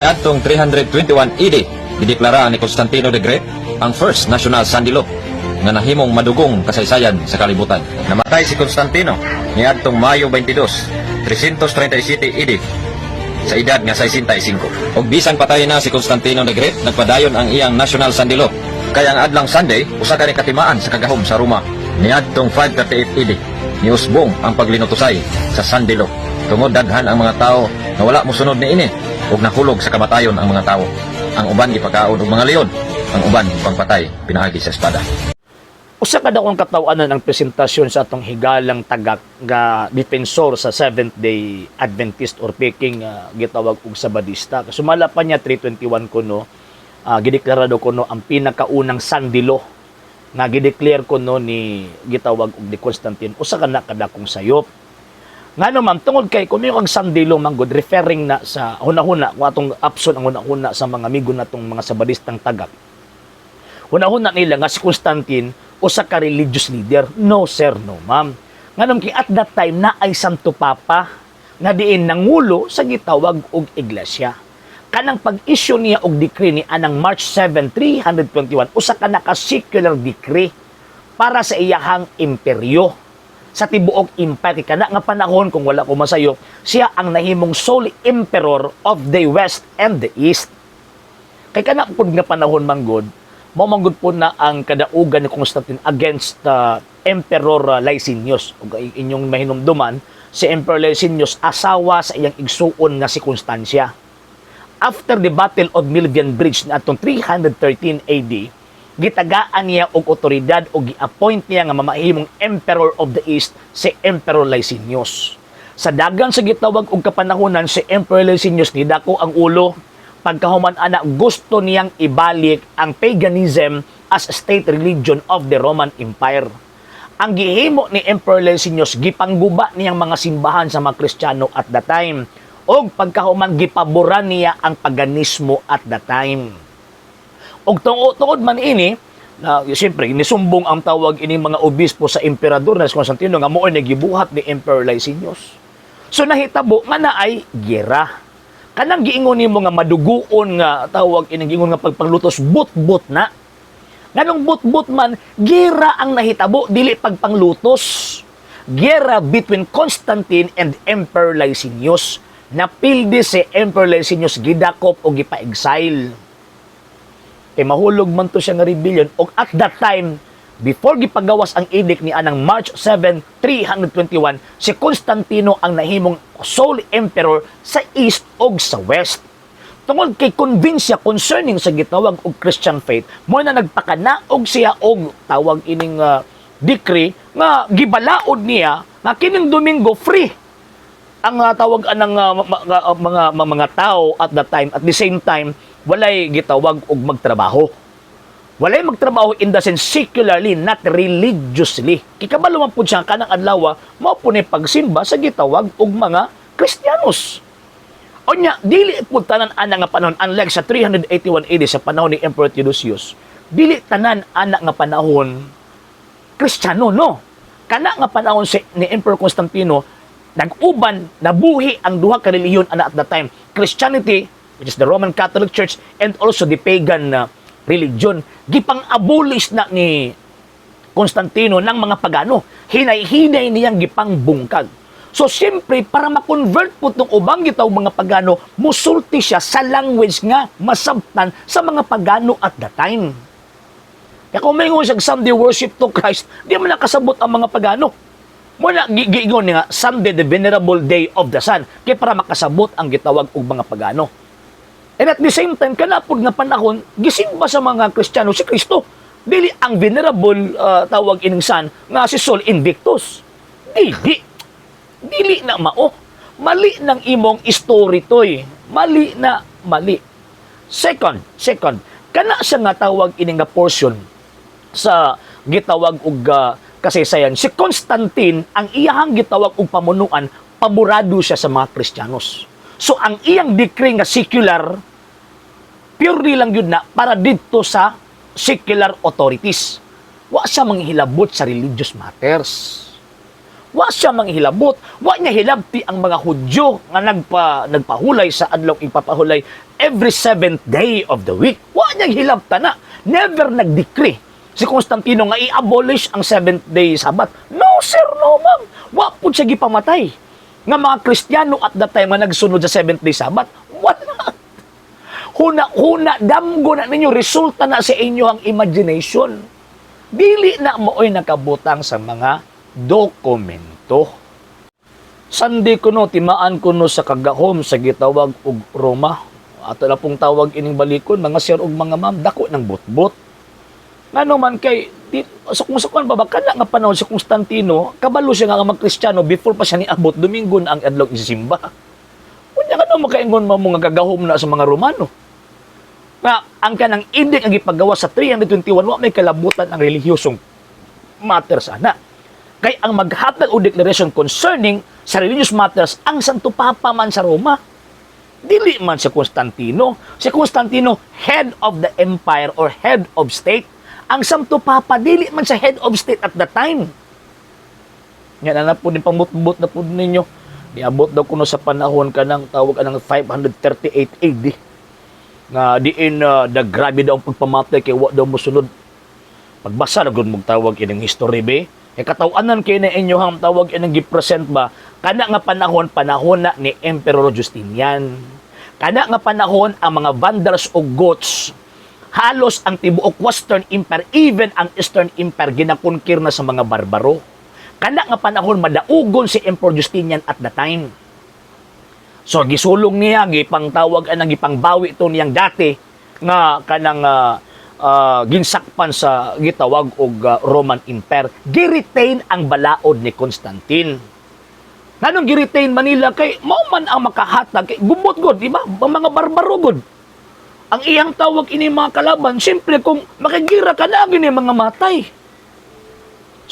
Adtong 321 AD, gideklara ni Constantino the Great ang first national Sunday law nga nahimong madugong kasaysayan sa kalibutan. Namatay si Constantino niadtong Mayo 22, 337 AD sa edad nga 65. Og bisan patay na si Constantino the Great, nagpadayon ang iyang national Sunday law. Kaya ang adlang Sunday usa ka ni katimaan sa kagahom sa Roma niadtong 538 AD. Niusbong ang paglinutusay sa Sunday law. Tungod daghan ang mga tao na wala mosunod niini ug nahulog sa kamatayon ang mga tao. Ang uban gipakaon og mga leon, ang uban pangpatay pinaagi sa espada. Usa ka daw ang katawanan ang presentasyon sa atong higalang tagak nga depensor sa Seventh-day Adventist or Peking gitawag og Sabadista. Sumala pa niya 321 kuno, gideklarado kuno ang pinakaunang Sunday law nga gideclare kuno ni gitawag og ni Constantine. Usa ka na kadakong sayop. Nga naman, tungod kay kung yung Sunday law manggod, referring na sa hunahuna, kung atong option ang hunahuna sa mga amigo natong mga Sabadistang tagak. Hunahuna nila nga si Constantine, usa ka religious leader. No sir, no ma'am. Nga naman kay at that time na ay Santo Papa nga diin nangulo sa gitawag og iglesia. Kanang pag-issue niya og decree ni anang March 7, 321, usa ka naka-secular decree para sa iyahang imperyo. Sa tibuok empire kana nga panahon, kung wala ko masayo, siya ang nahimong sole emperor of the West and the East. Kay kana pud nga panahon manggod, mao manggod po na ang kadaugan ni Constantine against Emperor Licinius. Ug inyong mahinumduman, si Emperor Licinius asawa sa iyang igsuon nga si Constancia. After the Battle of Milvian Bridge na atong 313 AD, gitagaan niya og otoridad o gi-appoint niya nga mamahimong Emperor of the East si Emperor Licinius. Sa dagang sa gitawag og kapanahonan, si Emperor Licinius ni dako ang ulo. Pagkahuman ana, gusto niyang ibalik ang paganism as state religion of the Roman Empire. Ang gihimo ni Emperor Licinius, gipangguba niyang mga simbahan sa mga Kristiyano at the time. Og pagkahuman, gipaboran niya ang paganismo at the time. Og tungod man ini, siyempre, nisumbong ang tawag ini mga obispo sa emperador na si Constantino nga mo'y nagibuhat ni Emperor Licinius. So nahitabo nga na ay gera. Kanang giingon nimo nga maduguon nga tawag ini giingon nga pagpanglutos but-but na. Nganong but-but man, gera ang nahitabo, dili pagpanglutos. Gera between Constantine and Emperor Licinius. Napildi si Emperor Licinius gidakop o gipa-exile. Kay mahulog man to siya nga rebellion, og at that time, before gipagawas ang edict ni anang March 7, 321, si Constantino ang nahimong sole emperor sa East og sa West. Tungod kay convince siya concerning sa gitawag og Christian faith, mo na nagpakanaog siya og tawag ining decree nga gibalaod niya nga kining Domingo free ang tawag anang mga tao at that time. At the same time, walay gitawag og magtrabaho. Walay magtrabaho in the sense secularly, not religiously. Kikabalo man pud siya kanang adlaw, mao po ni pagsimba sa gitawag og mga Kristiyanos. O nya, dili pud tanan ana nga panahon, unlike sa 381 AD sa panahon ni Emperor Theodosius, dili tanan ana nga panahon Kristiyano, no? Kana nga panahon ni Emperor Constantino, nag-uban, nabuhi ang duha ka relihiyon ana at that time. Christianity, which is the Roman Catholic Church, and also the pagan religion. Gipang-abolish na ni Constantino ng mga pagano. Hinay-hinay niyang gipangbungkag. So, siyempre, para ma-convert po itong ubang gitawag mga pagano, musulti siya sa language nga masabtan sa mga pagano at the time. Kaya kung may siya Sunday worship to Christ, di man nakasabot ang mga pagano. Muna, giingon nga, Sunday, the venerable day of the sun, kaya para makasabot ang gitawag og mga pagano. And at the same time, kanapod nga panahon, gisimba sa mga Kristiyano si Kristo. Dili ang venerable tawag ining sun nga si Sol Invictus. Dili na mao. Mali ng imong story toy. Mali na mali. Second, kana siya nga tawag ining nga portion sa gitawag og kasaysayan. Si Constantine, ang iyahang gitawag og pamunuan, paborado siya sa mga Kristiyanos. So, ang iyang decree nga secular, purely lang yun na para dito sa secular authorities. Wa siya manghilabot sa religious matters. Wa siya manghilabot, wa niya hilabti ang mga Hudyo nga nagpahulay sa adlaw ipapahulay every 7th day of the week. Wa niya hilabta na. Never nag-decree si Constantino nga i-abolish ang 7th day Sabbath. No sir, no ma'am. Wa pud siya gipamatay nga mga Kristiyano at that time nga nagsunod sa 7th day Sabbath. Wala. Huna, damgo na ninyo, resulta na sa inyo ang imagination. Dili na mooy nakabutang sa mga dokumento. Sandi ko no, timaan ko no sa kagahom sa gitawag og Roma. Ato na pong tawag ining balikon, mga sir ug mga ma'am, dako ng butbot. Ngano man kay, sukong-sukuan ba, baka na nga panahon si Constantino, kabalo siya nga mag-Kristiyano before pa siya niabot, Domingo na ang adlaw isimba. Kunya nga no, makaingon mo mga gagahom na sa mga Romano. Nga, ang kanang edict ang ipagawa sa 321, wa may kalabutan ang relihiyosong matters ana. Kay ang maghatag o declaration concerning sa religious matters ang Santo Papa man sa Roma. Dili man si Constantino. Si Constantino, head of the empire or head of state. Ang Santo Papa, dili man sa head of state at the time. Yan na po din pamutbot na po ninyo. Niabot daw kuno sa panahon ka ng tawag ka ng 538 AD. Nga diin na grabe daw ang pagpamatay kay wa daw mosunod. Pagbasa na gud mong tawag ining history be. E katawanan kay na inyo hang tawag inang gipresent ba kana nga panahon na ni Emperor Justinian. Kana nga panahon ang mga Vandals o Goths halos ang tibuok Western Empire, even ang Eastern Empire ginakonkir na sa mga barbaro. Kana nga panahon madaugon si Emperor Justinian at the time. So gisulong niya gipangtawag anang gipangbawi to niyang dati nga kanang ginsakpan sa gitawag og Roman Empire. Giretain ang balaod ni Constantine. Nganong giretain Manila kay mao man ang makahatag kay gumot god, di ba? Mga barbaro god. Ang iyang tawag ini mga kalaban, simple kung makigira ka na gini mga matay.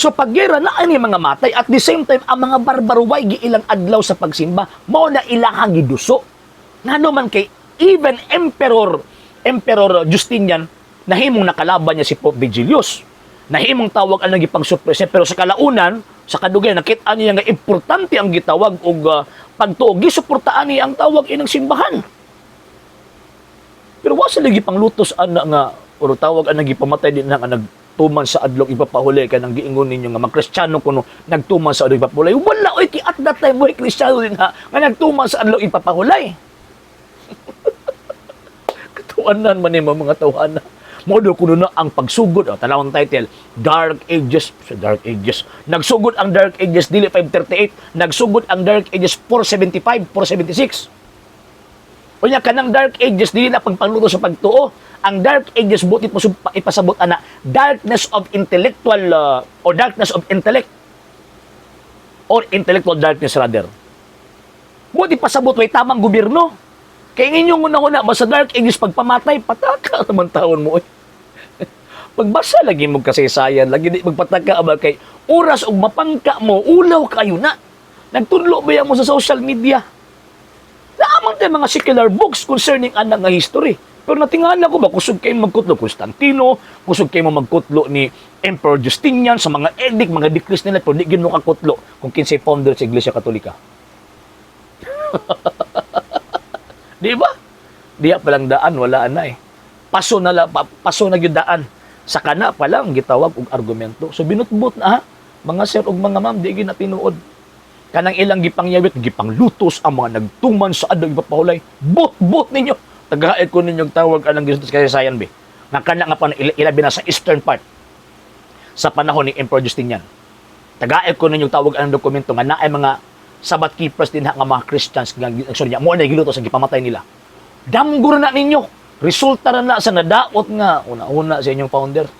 So paggira na ani mga matay at the same time ang mga barbaro way giilang adlaw sa pagsimba mao na ilahang giduso. Ngano man kay even Emperor Justinian nahimong nakalaban niya si Pope Vigilius. Nahimong tawag ang nagipang-suppress pero sa kalaunan sa kadugay nakita niya nga importante ang gitawag og pagtuog gisuportaan niya ang tawag inang simbahan. Pero wa sila gipanglutos ana nga oro tawag ang nagipamatay din nga nagtuman sa adlaw ipapahulay kanang giingon ninyo nga mga Kristiyano kuno nagtuman sa adlaw ipapahulay. Wala oy ki at that time boy Kristiyano din ha nga nagtuman sa adlaw ipapahulay. Katuanan man ni mga tawhana. Modo kuno na ang pagsugod tanawang title Dark Ages. Nagsugod ang Dark Ages dili 538, nagsugod ang Dark Ages 475, 476. Unya kanang Dark Ages dili na pagpangluto sa pagtuo. Ang Dark Ages buti po ipasabot ana darkness of intellectual or darkness of intellect or intellectual darkness rather. Buti pasabot way tamang gobyerno. Kay inyong una-una sa Dark Ages pagpamatay pataka naman taon mo. Pagbasa lagi mo kasaysayan, lagi di magpataka ba kay oras og mapangka mo, ulaw kayo na. Nagtudlo ba mo sa social media? Naamang tayo mga secular books concerning anang nga history. Pero natingala ko ba, kusog kayo magkutlo Constantino, kusog kayo magkutlo ni Emperor Justinian sa mga edict, mga decrees nila, pero di gino kakutlo kung kinsay founder sa Iglesia Katolika. Di ba? Diya palang daan, wala na eh. Paso na yung daan. Sa kana pa lang gitawag og argumento. So binutbot na ha, mga sir ug mga ma'am, di na tinuod. Kanang ilang gipangyawit, gipanglutos ang mga nagtuman sa adlaw ipapahulay. Bot ninyo. Tagahaid ko ninyong tawag anang gisunod kasi sayan be. Nga kana nga pa ilabi na sa eastern part sa panahon ni Emperor Justinian. Tagahaid ko ninyong tawag anang dokumento nga naay mga Sabbath keepers din nga mga Christians nga sorry mo na gilutos ang gipamatay nila. Damgur na ninyo. Resulta na sa nadaot nga una-una sa inyong founder.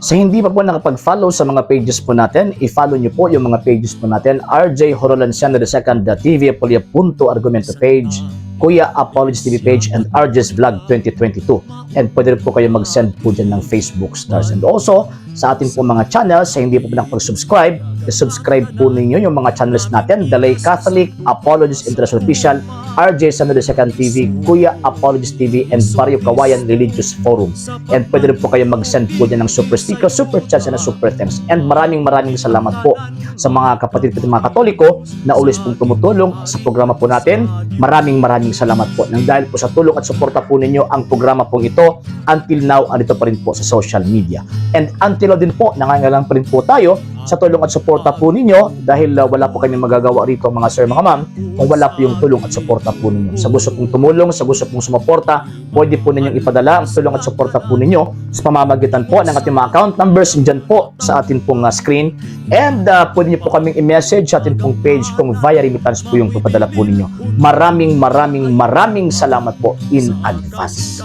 Sa hindi pa po nakapag-follow sa mga pages po natin, i-follow nyo po yung mga pages po natin. RJ Horolanciano II, TV Apolia Punto Argumento page, Kuya Apologist TV page, and RJ's Vlog 2022. And pwede rin po kayo mag-send po dyan ng Facebook stars. And also, sa ating po mga channels. Sa hindi po nakapag-subscribe, subscribe po ninyo yung mga channels natin: Dalay Catholic, Apologist International Official, RJ Sano de Second TV, Kuya Apologist TV, and Barrio Kawayan Religious Forum. And pwede rin po kayo mag-send po dyan ng super sticker, super chats, and super thanks. And maraming salamat po sa mga kapatid at mga Katoliko na always pong tumutulong sa programa po natin. Maraming salamat po. Nang dahil po sa tulong at suporta po ninyo, ang programa po ito until now andito pa rin po sa social media. And until now din po, nangangailangan pa rin po tayo sa tulong at suporta po ninyo, dahil wala po kami magagawa rito mga sir, mga ma'am, kung wala po yung tulong at suporta po ninyo. Sa gusto pong tumulong, sa gusto pong sumuporta, pwede po ninyong ipadala ang tulong at suporta po ninyo sa pamamagitan po ng ating mga account numbers dyan po sa ating pong screen. And pwede nyo po kaming i-message sa ating pong page kung via remittance po yung papadala po ninyo. Maraming salamat po in advance.